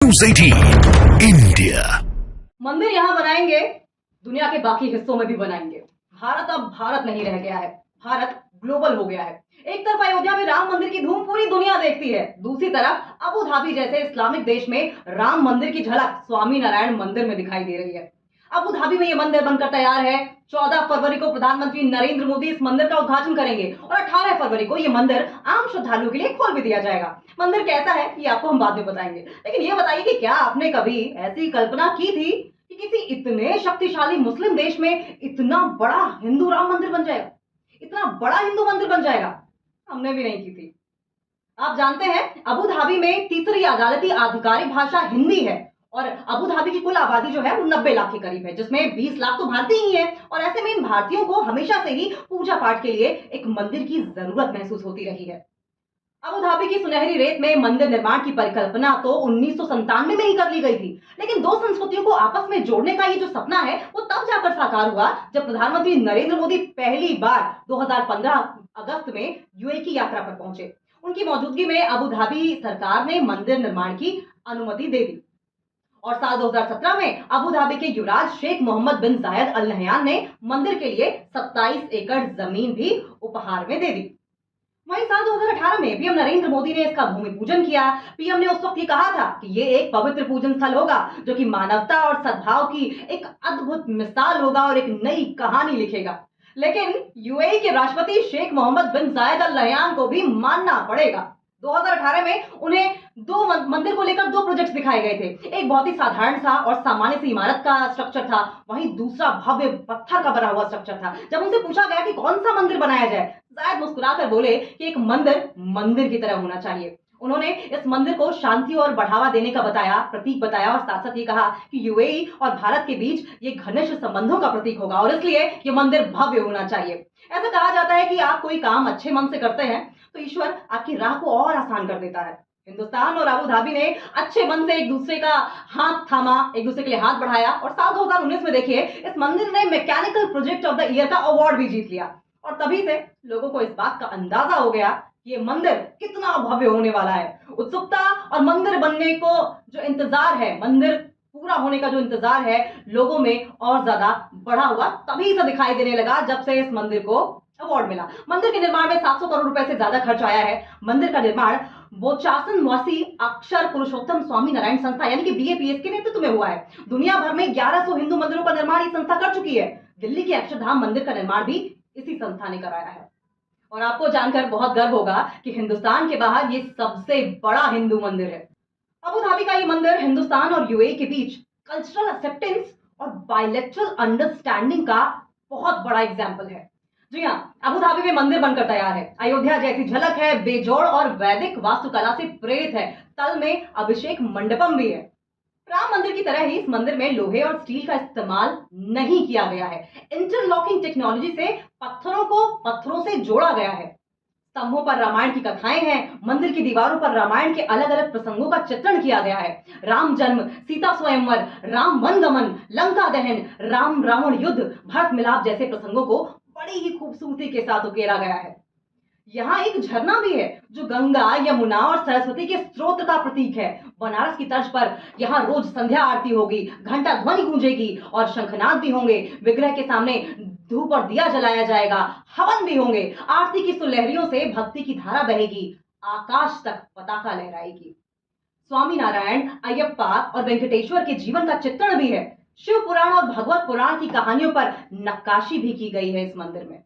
News 18 India. मंदिर यहाँ बनाएंगे, दुनिया के बाकी हिस्सों में भी बनाएंगे। भारत अब भारत नहीं रह गया है, भारत ग्लोबल हो गया है। एक तरफ अयोध्या में राम मंदिर की धूम पूरी दुनिया देखती है, दूसरी तरफ अबू धाबी जैसे इस्लामिक देश में राम मंदिर की झलक स्वामी नारायण मंदिर में दिखाई दे रही है। अबू धाबी में ये मंदिर बनकर तैयार है। 14 फरवरी को प्रधानमंत्री नरेंद्र मोदी इस मंदिर का उद्घाटन करेंगे और 18 फरवरी को ये मंदिर आम श्रद्धालुओं के लिए खोल भी दिया जाएगा। मंदिर कैसा है ये आपको हम बाद में बताएंगे, लेकिन ये बताइए कि क्या आपने कभी ऐसी कल्पना की थी कि किसी इतने शक्तिशाली मुस्लिम देश में इतना बड़ा हिंदू राम मंदिर बन जाएगा, इतना बड़ा हिंदू मंदिर बन जाएगा? हमने भी नहीं की थी। आप जानते हैं अबू धाबी में तीसरी अदालती आधिकारिक भाषा हिंदी है और अबू धाबी की कुल आबादी जो है वो 90 लाख के करीब है, जिसमें 20 लाख तो भारतीय ही हैं। और ऐसे में इन भारतीयों को हमेशा से ही पूजा पाठ के लिए एक मंदिर की जरूरत महसूस होती रही है। अबू धाबी की सुनहरी रेत में मंदिर निर्माण की परिकल्पना तो 1997 में ही कर ली गई थी, लेकिन दो संस्कृतियों को आपस में जोड़ने का ये जो सपना है वो तब जाकर साकार हुआ जब प्रधानमंत्री नरेंद्र मोदी पहली बार 2015 अगस्त में यूएई की यात्रा पर पहुंचे। उनकी मौजूदगी में अबू धाबी सरकार ने मंदिर निर्माण की अनुमति दे दी और साल 2017 में अबू धाबी के युवराज शेख मोहम्मद बिन जायद अल नहयान ने मंदिर के लिए 27 एकड़ जमीन भी उपहार में दे दी। वहीं साल 2018 में पीएम नरेंद्र मोदी ने इसका भूमि पूजन किया। पीएम ने उस वक्त ये कहा था कि ये एक पवित्र पूजन स्थल होगा जो कि मानवता और सद्भाव की एक अद्भुत मिसाल होगा और एक नई कहानी लिखेगा। लेकिन यूएई के राष्ट्रपति शेख मोहम्मद बिन जायद अल नहयान को भी मानना पड़ेगा। 2018 में उन्हें दो मंदिर को लेकर दो प्रोजेक्ट्स दिखाए गए थे। एक बहुत ही साधारण सा और सामान्य सी इमारत का स्ट्रक्चर था, वहीं दूसरा भव्य पत्थर का बना हुआ स्ट्रक्चर था। जब उनसे पूछा गया कि कौन सा मंदिर बनाया जाए, जायद मुस्कुराकर बोले कि एक मंदिर मंदिर की तरह होना चाहिए। उन्होंने इस मंदिर को शांति और बढ़ावा देने का प्रतीक बताया और साथ साथ ये कहा कि यूएई और भारत के बीच ये घनिष्ठ संबंधों का प्रतीक होगा और इसलिए ये मंदिर भव्य होना चाहिए। ऐसा कहा जाता है कि आप कोई काम अच्छे मन से करते हैं तो ईश्वर आपकी राह को और आसान कर देता है। हिंदुस्तान और अबू धाबी ने अच्छे मन से एक दूसरे का हाथ थामा, एक दूसरे के लिए हाथ बढ़ाया और साल 2019 में देखिए इस मंदिर ने mechanical project of the year का अवार्ड भी जीत लिया और तभी से लोगों को इस बात का अंदाजा हो गया कि ये मंदिर कितना भव्य होने वाला है। उत्सुकता और मंदिर बनने को जो इंतजार है, मंदिर पूरा होने का जो इंतजार है लोगों में और ज्यादा बढ़ा हुआ तभी से दिखाई देने लगा जब से इस मंदिर को अवार्ड मिला। मंदिर के निर्माण में 700 करोड़ रुपए से ज्यादा खर्च आया है। मंदिर का निर्माण बोचासन वासी अक्षर पुरुषोत्तम स्वामी नारायण संस्था यानी कि बीएपीएस के नेतृत्व में हुआ है। दुनिया भर में 1100 हिंदू मंदिरों का निर्माण ये संस्था कर चुकी है। दिल्ली के अक्षरधाम मंदिर का निर्माण भी इसी संस्था ने कराया है। और आपको जानकर बहुत गर्व होगा कि हिंदुस्तान के बाहर ये सबसे बड़ा हिंदू मंदिर है। अबू धाबी का ये मंदिर हिंदुस्तान और यूएई के बीच कल्चरल एक्सेप्टेंस और बायलैटरल अंडरस्टैंडिंग का बहुत बड़ा एग्जाम्पल है। जी हाँ, अबू धाबी में मंदिर बनकर तैयार है। अयोध्या जैसी झलक है, बेजोड़ और वैदिक वास्तुकला से प्रेरित है। तल में अभिषेक मंडपम भी है। राम मंदिर की तरह ही इस मंदिर में लोहे और स्टील का इस्तेमाल नहीं किया गया है। इंटरलॉकिंग टेक्नोलॉजी से पत्थरों को पत्थरों से जोड़ा गया है। स्तंभों पर रामायण की कथाएं हैं। मंदिर की दीवारों पर रामायण के अलग अलग प्रसंगों का चित्रण किया गया है। राम जन्म, सीता स्वयंवर, राम वनगमन, लंका दहन, राम रावण युद्ध, भरत मिलाप जैसे प्रसंगों को बड़ी ही खूबसूरती के साथ उकेरा गया है। यहाँ एक झरना भी है जो गंगा, यमुना और सरस्वती के स्रोत का प्रतीक है। बनारस की तर्ज पर यहाँ रोज संध्या आरती होगी, घंटा ध्वनि गूंजेगी और शंखनाद भी होंगे। विग्रह के सामने धूप और दिया जलाया जाएगा, हवन भी होंगे। आरती की सुलहरियों से भक्ति की धारा बहेगी, आकाश तक पताका लहराएगी। स्वामी नारायण, अयप्पा और वेंकटेश्वर के जीवन का चित्रण भी है। शिव पुराण और भगवत पुराण की कहानियों पर नक्काशी भी की गई है इस मंदिर में।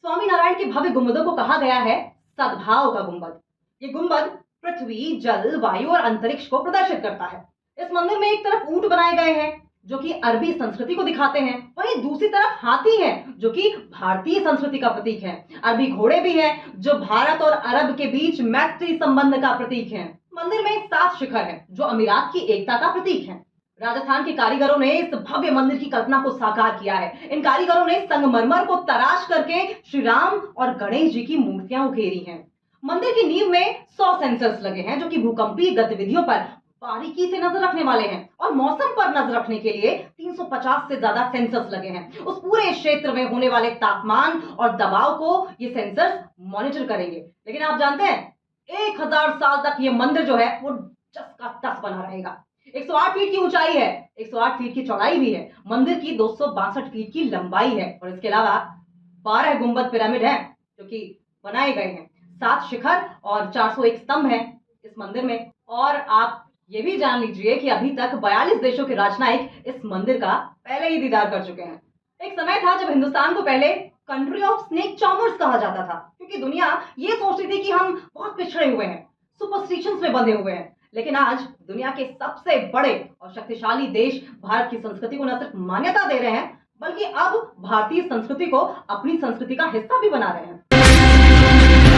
स्वामी नारायण के भव्य गुंबदों को कहा गया है सद्भाव का गुंबद। ये गुंबद पृथ्वी, जल, वायु और अंतरिक्ष को प्रदर्शित करता है। इस मंदिर में एक तरफ ऊंट बनाए गए हैं जो कि अरबी संस्कृति को दिखाते हैं, वहीं दूसरी तरफ हाथी हैं जो कि भारतीय संस्कृति का प्रतीक है। अरबी घोड़े भी हैं जो भारत और अरब के बीच मैत्री संबंध का प्रतीक है। मंदिर में 7 शिखर हैं जो अमीरात की एकता का प्रतीक है। राजस्थान के कारीगरों ने इस भव्य मंदिर की कल्पना को साकार किया है। इन कारीगरों ने संगमरमर को तराश करके श्री राम और गणेश जी की मूर्तियां उकेरी हैं। मंदिर की नींव में 100 सेंसर्स लगे हैं जो कि भूकंपीय गतिविधियों पर बारीकी से नजर रखने वाले हैं और मौसम पर नजर रखने के लिए 350 से ज्यादा सेंसर्स लगे हैं। उस पूरे क्षेत्र में होने वाले तापमान और दबाव को ये सेंसर्स मॉनिटर करेंगे। लेकिन आप जानते हैं 1000 साल तक ये मंदिर जो है वो जस का तस बना रहेगा। 108 फीट की ऊंचाई है, 108 फीट की चौड़ाई भी है। मंदिर की 262 फीट की लंबाई है और इसके अलावा 12 गुंबद पिरामिड हैं जो कि बनाए गए हैं। 7 शिखर और 401 स्तंभ हैं इस मंदिर में। और आप ये भी जान लीजिए कि अभी तक 42 देशों के राजनयिक इस मंदिर का पहले ही दीदार कर चुके हैं। एक समय था जब हिंदुस्तान को पहले कंट्री ऑफ स्नेक चार्मर्स कहा जाता था, क्योंकि दुनिया ये सोचती थी कि हम बहुत पिछड़े हुए हैं, सुपरस्टिशंस में बंधे हुए हैं। लेकिन आज दुनिया के सबसे बड़े और शक्तिशाली देश भारत की संस्कृति को न सिर्फ मान्यता दे रहे हैं, बल्कि अब भारतीय संस्कृति को अपनी संस्कृति का हिस्सा भी बना रहे हैं।